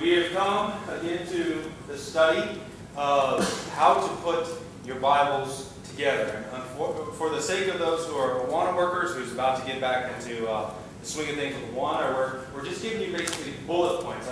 We have come again to the study of how to put your Bibles together. And for the sake of those who are Awana workers, who's about to get back into the swing of things with Awana, we're just giving you basically bullet points.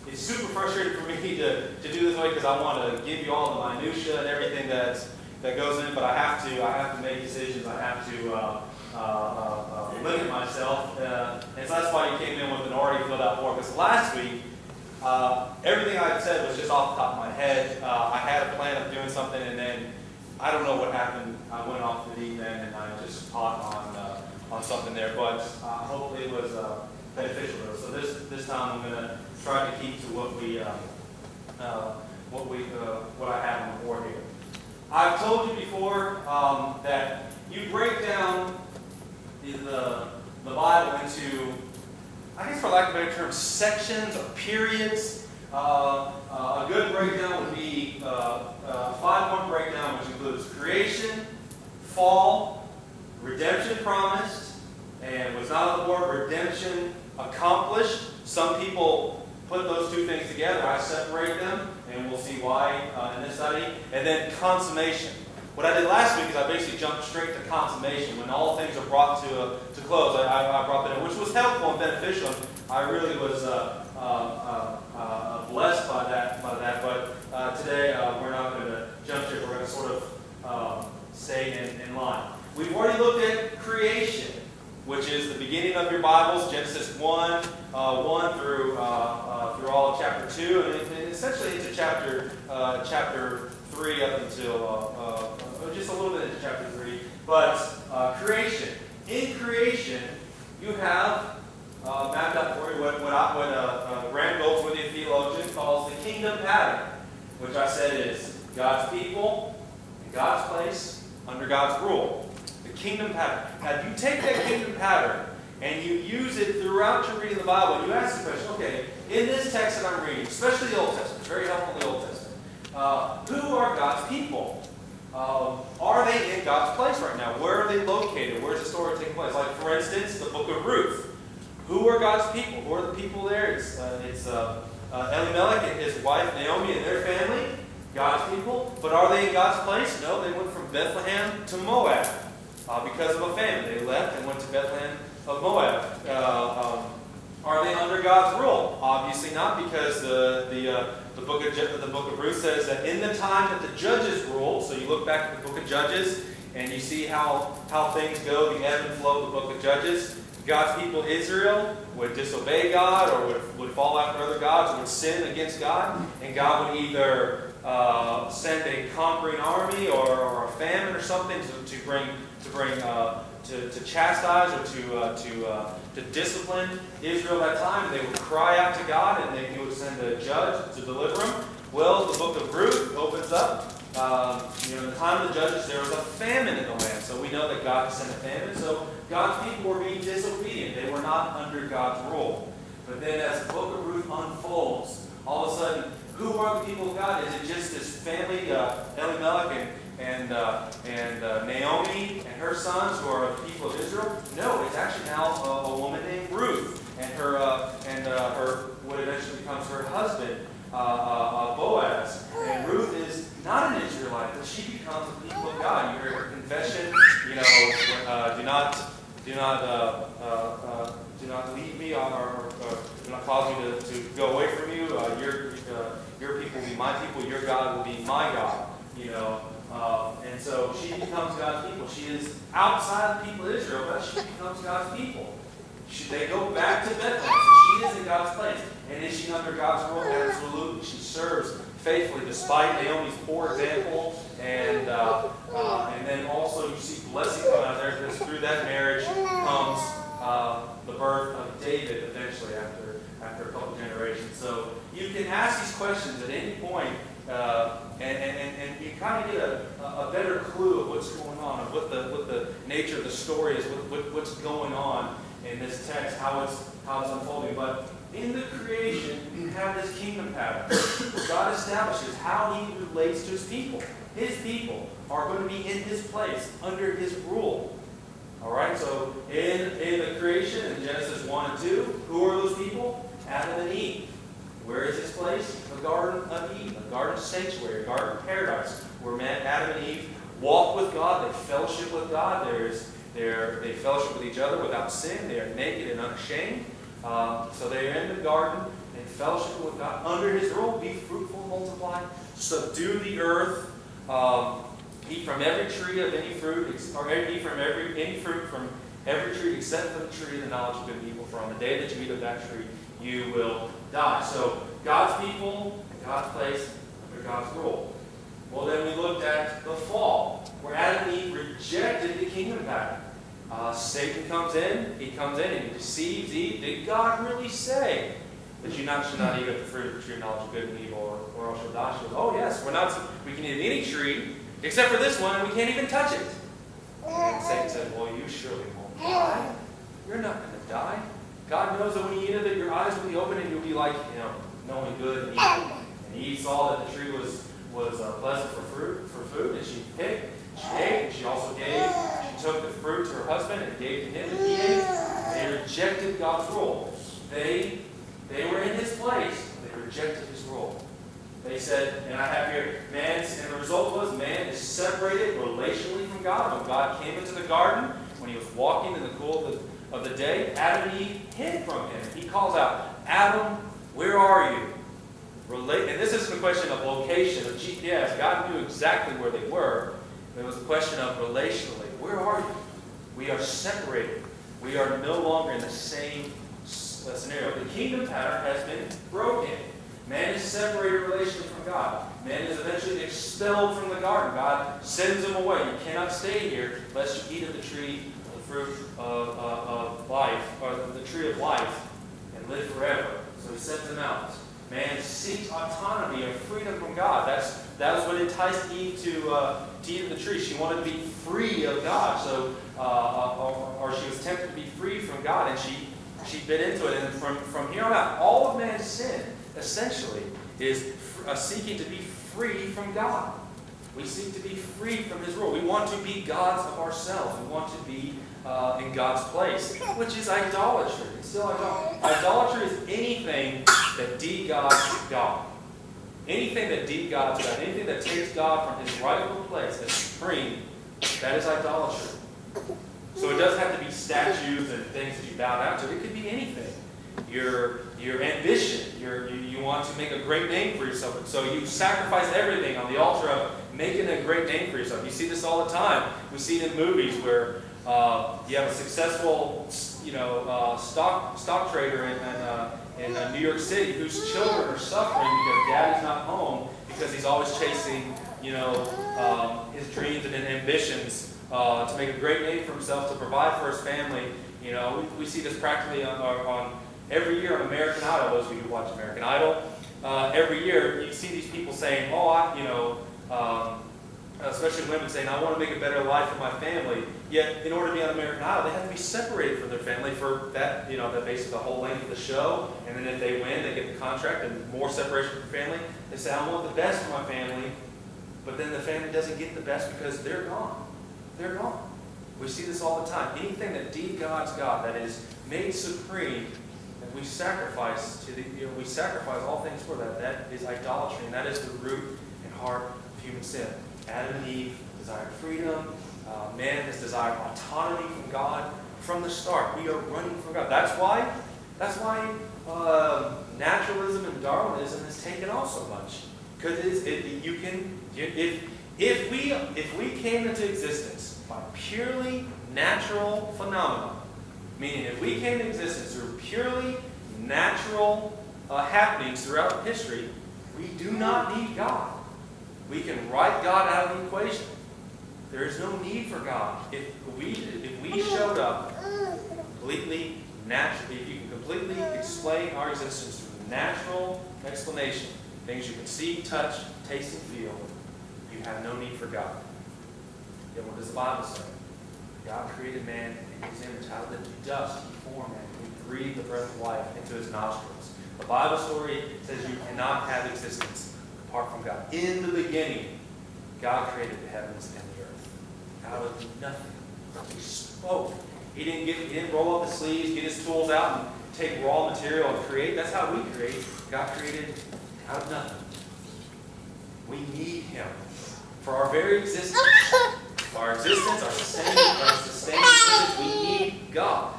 It's super frustrating for me to do this way because I want to give you all the minutia and everything that goes in it, but I have to make decisions. I have to limit myself, and so that's why you came in with an already filled out form. Because last week, everything I had said was just off the top of my head. I had a plan of doing something, and then I don't know what happened. I went off the deep end, and I just caught on something there. But hopefully, it was beneficial. So this time, I'm going to try to keep to what I have on the board here. I've told you before that you break down the Bible into, I guess for lack of a better term, sections or periods. A good breakdown would be a 5-1 breakdown, which includes creation, fall, redemption promised, and was not on the board, redemption accomplished. Some people put those two things together. I separate them, and we'll see why in this study. And then consummation. What I did last week is I basically jumped straight to consummation. When all things are brought to close, I brought that in, which was helpful and beneficial. I really was blessed by that. But today we're not going to jump to it. We're going to sort of stay in line. We've already looked at creation, which is the beginning of your Bibles, Genesis 1 through all of chapter 2, and essentially into chapter 3 up until just a little bit into chapter 3. But creation. In creation, you have mapped out for you what Graham Goldsworthy, a theologian, calls the kingdom pattern, which I said is God's people in God's place under God's rule. The kingdom pattern. Now, if you take that kingdom pattern and you use it throughout your reading of the Bible, and you ask the question, okay, in this text that I'm reading, especially the Old Testament, very helpful in the Old Testament, who are God's people? Are they in God's place right now? Where are they located? Where's the story taking place? Like, for instance, the book of Ruth. Who are God's people? Who are the people there? It's Elimelech and his wife Naomi and their family, God's people. But are they in God's place? No, they went from Bethlehem to Moab because of a famine. They left and went to Bethlehem of Moab. Are they under God's rule? Obviously not, because the book of Ruth says that in the time that the judges ruled, so you look back at the book of Judges and you see how things go, the ebb and flow of the book of Judges. God's people Israel would disobey God or would fall after other gods or would sin against God, and God would either send a conquering army or a famine or something to chastise or to discipline Israel at that time, and they would cry out to God, and He would send a judge to deliver them. Well, the book of Ruth opens up. In the time of the judges, there was a famine in the land, so we know that God sent a famine. So God's people were being disobedient; they were not under God's rule. But then, as the book of Ruth unfolds, all of a sudden, who are the people of God? Is it just this family, Elimelech and Naomi and her sons, who are the people of Israel? No, it's actually now a woman named Ruth and her what eventually becomes her husband, Boaz. And Ruth is not an Israelite, but she becomes a people of God. You hear her confession. Do not leave me, or do not cause me to go away from you. Your people will be my people. Your God will be my God. And so she becomes God's people. She is outside the people of Israel, but she becomes God's people. They go back to Bethlehem, so she is in God's place. And is she under God's rule? Absolutely. She serves faithfully despite Naomi's poor example. And then also you see blessing come out there, because through that marriage comes the birth of David eventually after a couple generations. So you can ask these questions at any point, and you kind of get a better clue of what's going on, of what the nature of the story is, what's going on in this text, how it's unfolding. But in the creation, you have this kingdom pattern. God establishes how He relates to His people. His people are going to be in His place, under His rule. All right, so in the creation, in Genesis 1 and 2, who are those people? Adam and Eve. Where is this place? The Garden of Eden, a garden sanctuary, a garden of paradise, where Adam and Eve walk with God, they fellowship with God, they fellowship with each other without sin, they are naked and unashamed. So they are in the garden and fellowship with God under His rule. Be fruitful, multiply, subdue the earth, eat from every tree of any fruit, or eat from any fruit from every tree except for the tree of the knowledge of good and evil. For on the day that you eat of that tree, you will die. So God's people and God's place under God's rule. Well, then we looked at the fall, where Adam and Eve rejected the kingdom pattern. Satan comes in and he deceives Eve. Did God really say that you should not eat of the fruit of the tree of knowledge of good and evil, or else you'll die? She goes, oh yes, we can eat of any tree, except for this one, and we can't even touch it. And Satan said, well, you surely won't die. You're not going to die. God knows that when you eat of it, your eyes will be open and you'll be like, knowing good and evil. And Eve saw that the tree was pleasant for food, and she picked, she ate, and she took the fruit to her husband and gave to him, and he ate. They rejected God's rule. They were in His place, but they rejected His rule. They said, and I have here, and the result was man is separated relationally from God. When God came into the garden, when He was walking in the cool of the day, Adam and Eve hid from Him. He calls out, Adam, where are you? And this isn't a question of location, of GPS. God knew exactly where they were. It was a question of relationally. Where are you? We are separated. We are no longer in the same scenario. The kingdom pattern has been broken. Man is separated relationally from God. Man is eventually expelled from the garden. God sends him away. You cannot stay here lest you eat of the tree of the fruit of life, or the tree of life, and live forever. So He sends him out. Man seeks autonomy and freedom from God. That was what enticed Eve to eat of the tree. She wanted to be free of God, or she was tempted to be free from God, and she bit into it. And from here on out, all of man's sin essentially is seeking to be free from God. We seek to be free from His rule. We want to be gods of ourselves. We want to be in God's place, which is idolatry. It's still idolatry. Idolatry is anything that de-gods God. Anything that de-gods God, anything that takes God from His rightful place as supreme, that is idolatry. So it doesn't have to be statues and things that you bow down to. It could be anything. Your ambition. You want to make a great name for yourself. And so you sacrifice everything on the altar of making a great name for yourself. You see this all the time. We see it in movies where you have a successful stock trader in New York City whose children are suffering because daddy's not home because he's always chasing his dreams and ambitions to make a great name for himself, to provide for his family. We see this practically on every year on American Idol. Those of you who watch American Idol, every year you see these people saying, especially women saying, I want to make a better life for my family. Yet, in order to be on American Idol, they have to be separated from their family for that, that basically the whole length of the show. And then if they win, they get the contract and more separation from family. They say, I want the best for my family. But then the family doesn't get the best because they're gone. They're gone. We see this all the time. Anything that de-gods God, that is made supreme, that we sacrifice we sacrifice all things for that is idolatry, and that is the root and heart of human sin. Adam and Eve desired freedom. Man has desired autonomy from God from the start. We are running from God. That's why naturalism and Darwinism has taken off so much. Because if we came into existence by purely natural phenomena, meaning if we came into existence through purely natural happenings throughout history, we do not need God. We can write God out of the equation. There is no need for God. If we showed up completely natural, if you can completely explain our existence through natural explanation, things you can see, touch, taste, and feel, you have no need for God. Yet what does the Bible say? God created man in His image. Out of the dust He formed man. He breathed the breath of life into his nostrils. The Bible story says you cannot have existence apart from God. In the beginning, God created the heavens and the earth. Out of nothing, He spoke. He didn't roll up the sleeves, get his tools out, and take raw material and create. That's how we create. God created out of nothing. We need Him for our very existence. Our existence, our sustaining existence, we need God.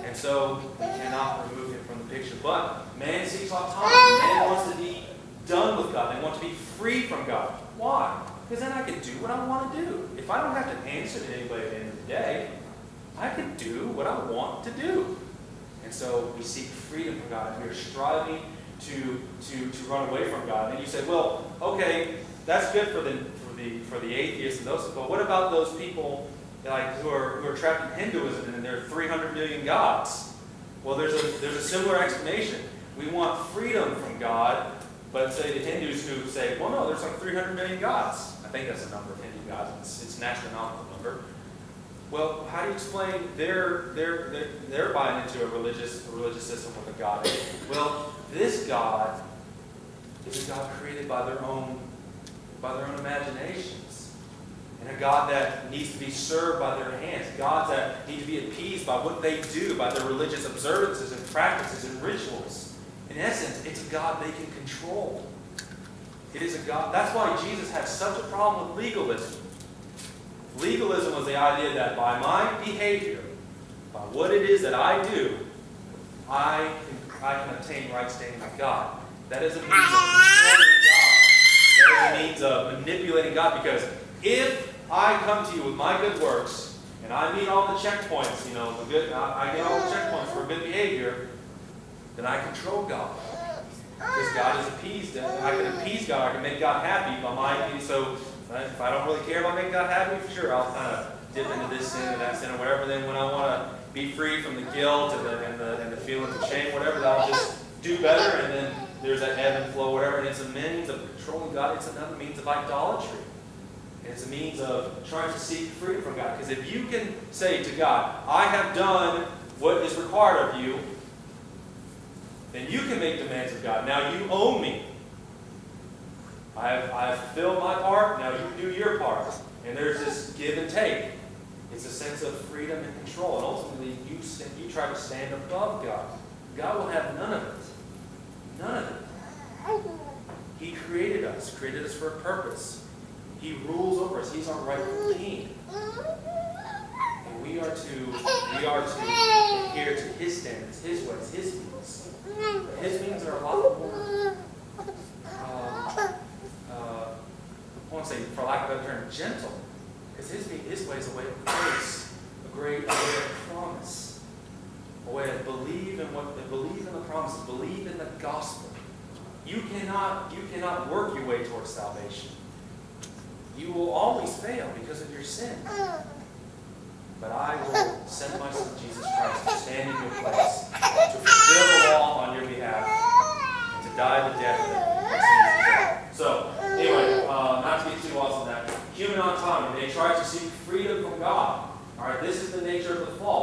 And so we cannot remove Him from the picture. But man seeks autonomy. Man wants to be done with God. They want to be free from God. Why? Because then I can do what I want to do. If I don't have to answer to anybody at the end of the day, I can do what I want to do. And so we seek freedom from God. And we are striving to run away from God. And you say, well, okay, that's good for the atheists and those, but what about those people like who are trapped in Hinduism and there are 300 million gods? Well, there's a similar explanation. We want freedom from God, but say the Hindus who say, well, no, there's like 300 million gods. I think that's the number of Hindu gods. It's an astronomical number. Well, how do you explain they're buying into a religious system with a God? Well, this God is a God created by their own imaginations. And a God that needs to be served by their hands. Gods that need to be appeased by what they do, by their religious observances and practices and rituals. In essence, it's a God they can control. It is a God. That's why Jesus had such a problem with legalism. Legalism was the idea that by my behavior, by what it is that I do, I can obtain right standing with God. That is a means of controlling God. That is a means of manipulating God. Because if I come to you with my good works, and I meet all the checkpoints, I get all the checkpoints for good behavior, then I control God. Because God is appeased. I can appease God. I can make God happy by my. So if I don't really care about making God happy, sure, I'll kind of dip into this sin or that sin or whatever. Then when I want to be free from the guilt and the feelings of shame, whatever, then I'll just do better. And then there's that ebb and flow, whatever. And it's a means of controlling God. It's another means of idolatry. It's a means of trying to seek freedom from God. Because if you can say to God, I have done what is required of you, then you can make demands of God. Now you owe me. I've fulfilled my part, now you do your part. And there's this give and take. It's a sense of freedom and control. And ultimately, you try to stand above God. God will have none of it. None of it. He created us for a purpose. He rules over us. He's our rightful king. And we are to adhere to His standards, His ways, His means. His means are a lot more, I want to say, for lack of a better term, gentle. Because His way is a way of grace, a way of promise, a way of believe in the promises, believe in the gospel. You cannot work your way towards salvation. You will always fail because of your sin. But I will send my Son Jesus Christ to stand in your place, to fulfill the law on your behalf, and to die the death that sins. So, anyway, not to get too lost in that. Human autonomy. They try to seek freedom from God. All right, this is the nature of the fall.